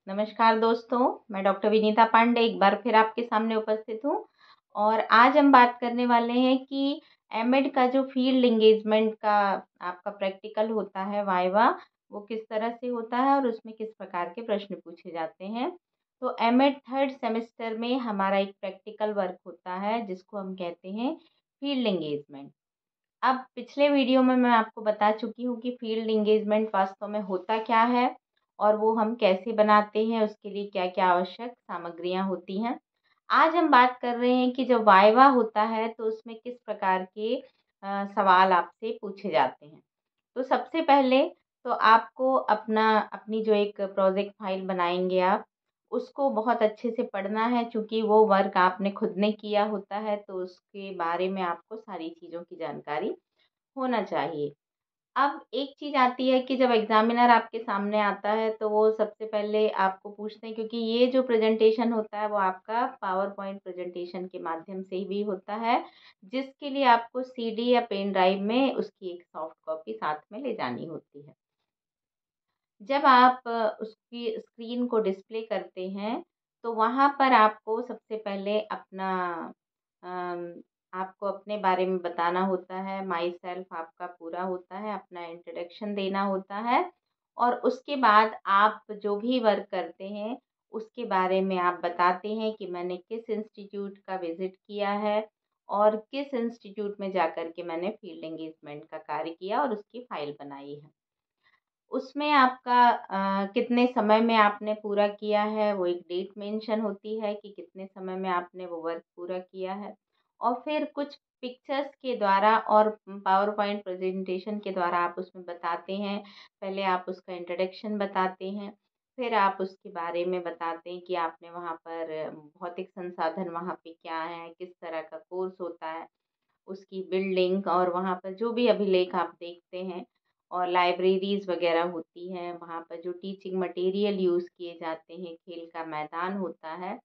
नमस्कार दोस्तों, मैं डॉक्टर विनीता पांडे एक बार फिर आपके सामने उपस्थित हूँ। और आज हम बात करने वाले हैं कि एमएड का जो फील्ड एंगेजमेंट का आपका प्रैक्टिकल होता है वाइवा, वो किस तरह से होता है और उसमें किस प्रकार के प्रश्न पूछे जाते हैं। तो एमएड थर्ड सेमेस्टर में हमारा एक प्रैक्टिकल वर्क होता है जिसको हम कहते हैं फील्ड एंगेजमेंट। अब पिछले वीडियो में मैं आपको बता चुकी हूँ कि फील्ड एंगेजमेंट वास्तव में होता क्या है और वो हम कैसे बनाते हैं, उसके लिए क्या क्या आवश्यक सामग्रियाँ होती हैं। आज हम बात कर रहे हैं कि जब वाइवा होता है तो उसमें किस प्रकार के सवाल आपसे पूछे जाते हैं। तो सबसे पहले तो आपको अपनी जो एक प्रोजेक्ट फाइल बनाएंगे आप, उसको बहुत अच्छे से पढ़ना है, क्योंकि वो वर्क आपने खुद ने किया होता है तो उसके बारे में आपको सारी चीज़ों की जानकारी होना चाहिए। अब एक चीज़ आती है कि जब एग्ज़ामिनर आपके सामने आता है तो वो सबसे पहले आपको पूछते हैं, क्योंकि ये जो प्रेज़ेंटेशन होता है वो आपका पावर पॉइंट प्रेज़ेंटेशन के माध्यम से ही भी होता है, जिसके लिए आपको सीडी या पेन ड्राइव में उसकी एक सॉफ्ट कॉपी साथ में ले जानी होती है। जब आप उसकी स्क्रीन को डिस्प्ले करते हैं, तो वहाँ पर आपको सबसे पहले अम, आपको अपने बारे में बताना होता है, माई सेल्फ आपका पूरा होता है, अपना इंट्रोडक्शन देना होता है और उसके बाद आप जो भी वर्क करते हैं, उसके बारे में आप बताते हैं कि मैंने किस इंस्टीट्यूट का विज़िट किया है और किस इंस्टीट्यूट में जाकर के मैंने फील्ड एंगेजमेंट का कार्य किया और उसकी फ़ाइल बनाई है। उसमें आपका कितने समय में आपने पूरा किया है, वो एक डेट मेंशन होती है कि कितने समय में आपने वो वर्क पूरा किया है। और फिर कुछ पिक्चर्स के द्वारा और पावर पॉइंट प्रेजेंटेशन के द्वारा आप उसमें बताते हैं। पहले आप उसका इंट्रोडक्शन बताते हैं, फिर आप उसके बारे में बताते हैं कि आपने वहाँ पर भौतिक संसाधन वहाँ पे क्या है, किस तरह का कोर्स होता है, उसकी बिल्डिंग और वहाँ पर जो भी अभिलेख आप देखते हैं और लाइब्रेरीज़ वगैरह होती हैं, वहाँ पर जो टीचिंग मटेरियल यूज़ किए जाते हैं, खेल का मैदान होता है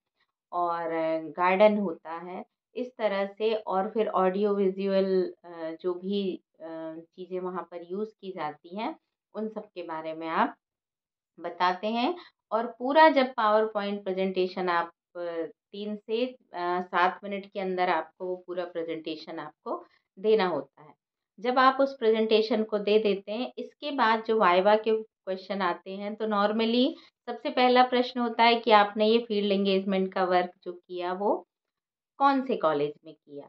और गार्डन होता है, इस तरह से। और फिर ऑडियो विज़ुअल जो भी चीज़ें वहाँ पर यूज़ की जाती हैं, उन सब के बारे में आप बताते हैं। और पूरा जब पावर पॉइंट प्रेजेंटेशन आप 3 से 7 मिनट के अंदर आपको वो पूरा प्रेजेंटेशन आपको देना होता है। जब आप उस प्रेजेंटेशन को दे देते हैं, इसके बाद जो वाइवा के क्वेश्चन आते हैं, तो नॉर्मली सबसे पहला प्रश्न होता है कि आपने ये फील्ड एंगेजमेंट का वर्क जो किया वो कौन से कॉलेज में किया।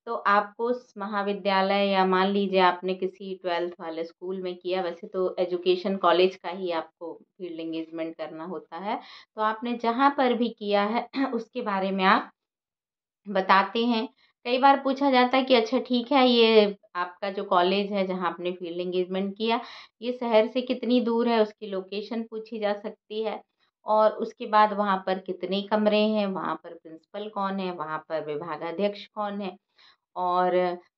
तो आपको उस महाविद्यालय या मान लीजिए आपने किसी 12th वाले स्कूल में किया, वैसे तो एजुकेशन कॉलेज का ही आपको फील्ड एंगेजमेंट करना होता है। तो आपने जहाँ पर भी किया है उसके बारे में आप बताते हैं। कई बार पूछा जाता है कि अच्छा ठीक है, ये आपका जो कॉलेज है जहाँ आपने फील्ड एंगेजमेंट किया, ये शहर से कितनी दूर है, उसकी लोकेशन पूछी जा सकती है। और उसके बाद वहाँ पर कितने कमरे हैं, वहाँ पर प्रिंसिपल कौन है, वहाँ पर विभागाध्यक्ष कौन है। और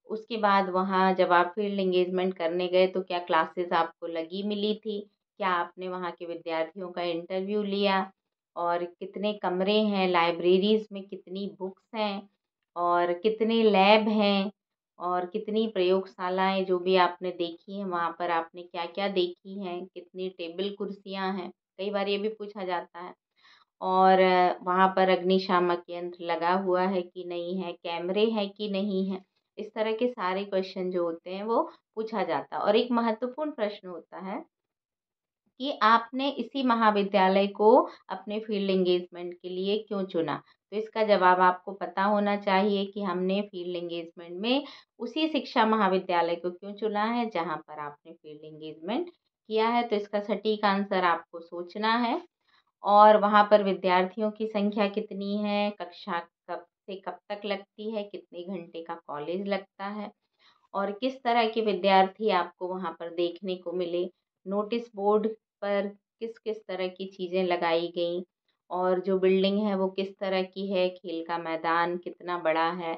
उसके बाद वहाँ जब आप फील्ड एंगेजमेंट करने गए तो क्या क्लासेस आपको लगी मिली थी? क्या आपने वहाँ के विद्यार्थियों का इंटरव्यू लिया? और कितने कमरे हैं, लाइब्रेरीज़ में कितनी बुक्स हैं और कितने लैब हैं और कितनी प्रयोगशालाएँ जो भी आपने देखी हैं, वहाँ पर आपने क्या-क्या देखी हैं? कितनी टेबल कुर्सियाँ हैं? कई बार ये भी पूछा जाता है। और वहाँ पर अग्निशामक यंत्र लगा हुआ है कि नहीं है, कैमरे हैं कि नहीं है। इस तरह के सारे क्वेश्चन जो होते हैं वो पूछा जाता है। और एक महत्वपूर्ण प्रश्न होता है कि आपने इसी महाविद्यालय को अपने फील्ड एंगेजमेंट के लिए क्यों चुना? तो इसका जवाब आपको पता होना चाहिए कि हमने फील्ड एंगेजमेंट में उसी शिक्षा महाविद्यालय को क्यों चुना है जहाँ पर आपने फील्ड एंगेजमेंट किया है। तो इसका सटीक आंसर आपको सोचना है। और वहाँ पर विद्यार्थियों की संख्या कितनी है, कक्षा कब से कब तक लगती है, कितने घंटे का कॉलेज लगता है और किस तरह के विद्यार्थी आपको वहाँ पर देखने को मिले। नोटिस बोर्ड पर किस-किस तरह की चीज़ें लगाई गईं और जो बिल्डिंग है वो किस तरह की है, खेल का मैदान कितना बड़ा है,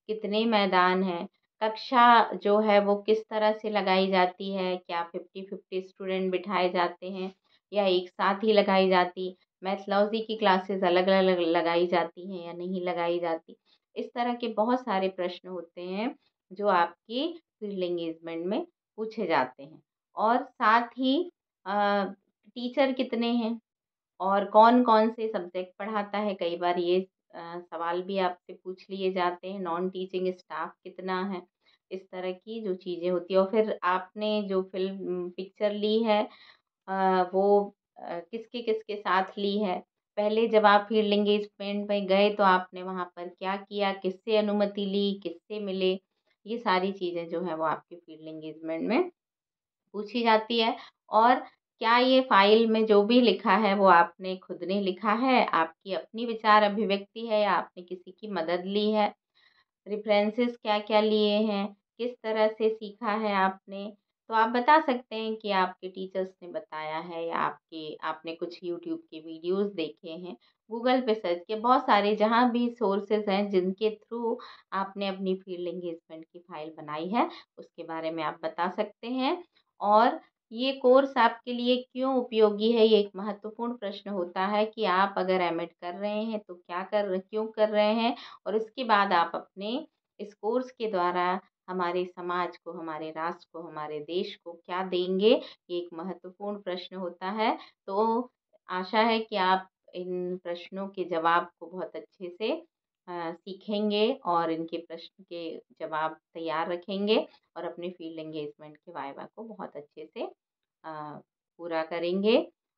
कितने मैदान हैं, कक्षा जो है वो किस तरह से लगाई जाती है, क्या 50-50 स्टूडेंट बिठाए जाते हैं या एक साथ ही लगाई जाती, मैथोलॉजी की क्लासेस अलग-अलग लगाई जाती हैं या नहीं लगाई जाती। इस तरह के बहुत सारे प्रश्न होते हैं जो आपकी फील्ड एंगेजमेंट में पूछे जाते हैं। और साथ ही अ, टीचर कितने हैं और कौन-कौन से सब्जेक्ट पढ़ाता है। कई बार ये सवाल भी आपसे पूछ लिए जाते हैं, नॉन टीचिंग स्टाफ कितना है, इस तरह की जो चीज़ें होती हैं। और फिर आपने जो फ़िल्म पिक्चर ली है वो किसके-किसके साथ ली है। पहले जब आप फील्ड एंगेजमेंट में गए तो आपने वहाँ पर क्या किया, किससे अनुमति ली, किससे मिले, ये सारी चीज़ें जो हैं वो आपके फील्ड एंगेजमेंट में पूछी जाती है। और क्या ये फ़ाइल में जो भी लिखा है वो आपने खुद ने लिखा है, आपकी अपनी विचार अभिव्यक्ति है या आपने किसी की मदद ली है? रेफ़रेंसेस क्या-क्या लिए हैं, किस तरह से सीखा है आपने? तो आप बता सकते हैं कि आपके टीचर्स ने बताया है या आपने कुछ यूट्यूब के वीडियोज़ देखे हैं, गूगल पे सर्च किया, बहुत सारे जहाँ भी सोर्सेज़ हैं जिनके थ्रू आपने अपनी फ़ील्ड एंगेजमेंट की फ़ाइल बनाई है, उसके बारे में आप बता सकते हैं। और ये कोर्स आपके लिए क्यों उपयोगी है, ये एक महत्वपूर्ण प्रश्न होता है कि आप अगर एमएड कर रहे हैं तो क्यों कर रहे हैं? और उसके बाद आप अपने इस कोर्स के द्वारा हमारे समाज को, हमारे राष्ट्र को, हमारे देश को क्या देंगे? ये एक महत्वपूर्ण प्रश्न होता है। तो आशा है कि आप इन प्रश्नों के जवाब को बहुत अच्छे से सीखेंगे और इनके प्रश्न के जवाब तैयार रखेंगे और अपने फील्ड एंगेजमेंट के वाइवा को बहुत अच्छे से पूरा करेंगे।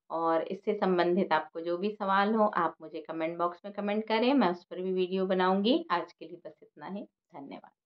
और इससे संबंधित आपको जो भी सवाल हो आप मुझे कमेंट बॉक्स में कमेंट करें, मैं उस पर भी वीडियो बनाऊँगी। आज के लिए बस इतना ही। धन्यवाद।